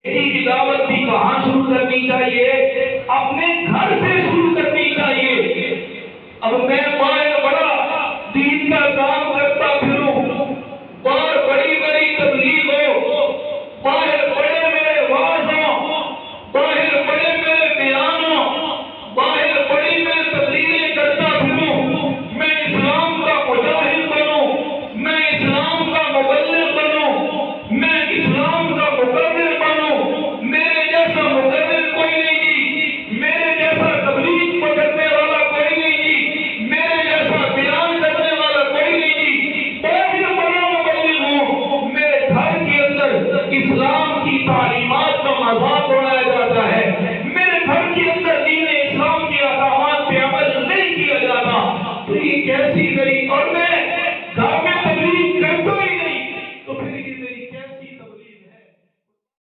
की दावत भी कहाँ शुरू करनी चाहिए? अपने घर से शुरू करनी चाहिए। अब मैं माए बड़ा दीन का